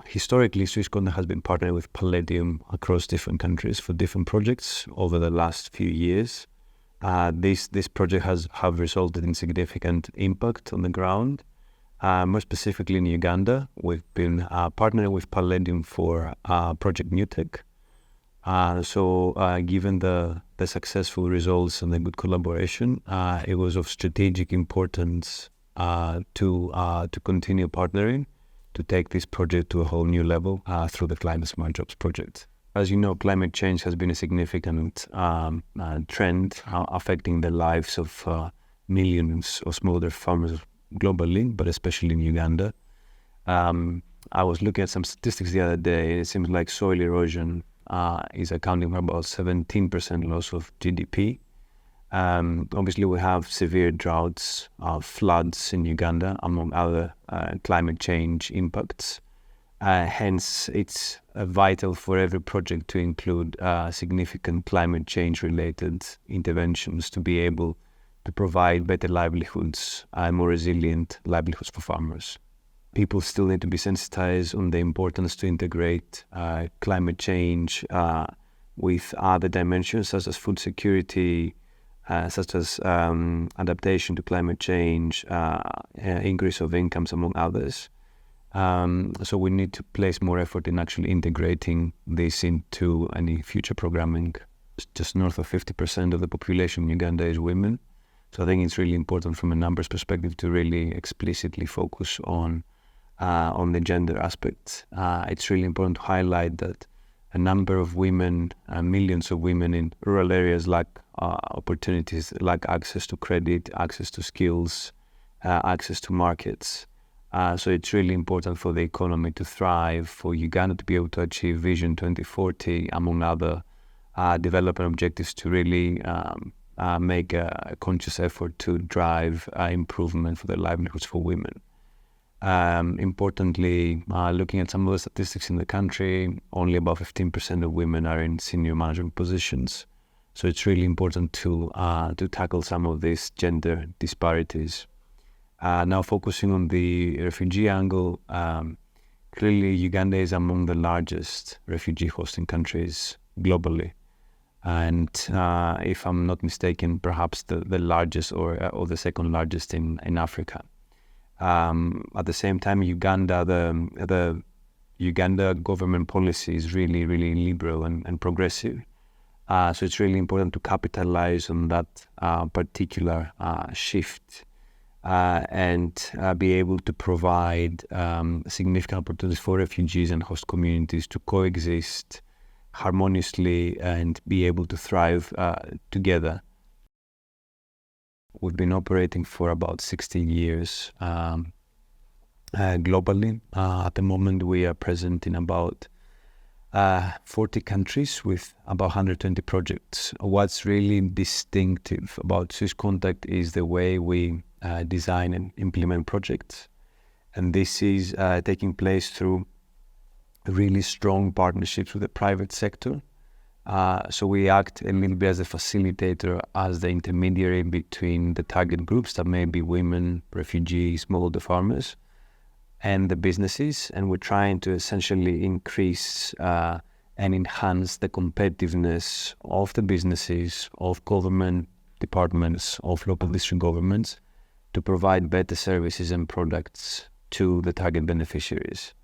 historically, Swisscontact has been partnered with Palladium across different countries for different projects over the last few years. This project have resulted in significant impact on the ground. More specifically in Uganda, we've been partnering with Palladium for Project Newtech. Given the successful results and the good collaboration, it was of strategic importance to continue partnering, to take this project to a whole new level through the Climate Smart Jobs project. As you know, climate change has been a significant trend affecting the lives of millions of smallholder farmers globally, but especially in Uganda. I was looking at some statistics the other day. It seems like soil erosion is accounting for about 17% loss of GDP. Obviously, we have severe droughts, floods in Uganda, among other climate change impacts. Hence, it's vital for every project to include significant climate change-related interventions to be able to provide better livelihoods and more resilient livelihoods for farmers. People still need to be sensitized on the importance to integrate climate change with other dimensions such as food security, such as adaptation to climate change, increase of incomes, among others. So we need to place more effort in actually integrating this into any future programming. Just north of 50% of the population in Uganda is women. So I think it's really important from a numbers perspective to really explicitly focus on the gender aspect. It's really important to highlight that a number of women, millions of women in rural areas lack opportunities, like access to credit, access to skills, access to markets. So it's really important for the economy to thrive, for Uganda to be able to achieve Vision 2040, among other development objectives, to really make a conscious effort to drive improvement for the livelihoods for women. Importantly, looking at some of the statistics in the country, only about 15% of women are in senior management positions. So it's really important to tackle some of these gender disparities. Now focusing on the refugee angle, clearly Uganda is among the largest refugee hosting countries globally. And if I'm not mistaken, perhaps the largest or the second largest in Africa. At the same time, Uganda, the Uganda government policy is really, really liberal and progressive. So it's really important to capitalize on that particular shift and be able to provide significant opportunities for refugees and host communities to coexist harmoniously and be able to thrive together. We've been operating for about 16 years globally. At the moment, we are present in about 40 countries with about 120 projects. What's really distinctive about Swisscontact is the way we design and implement projects. And this is taking place through really strong partnerships with the private sector. So we act a little bit as a facilitator, as the intermediary between the target groups that may be women, refugees, smallholder farmers, and the businesses. And we're trying to essentially increase and enhance the competitiveness of the businesses, of government departments, of local district governments, to provide better services and products to the target beneficiaries.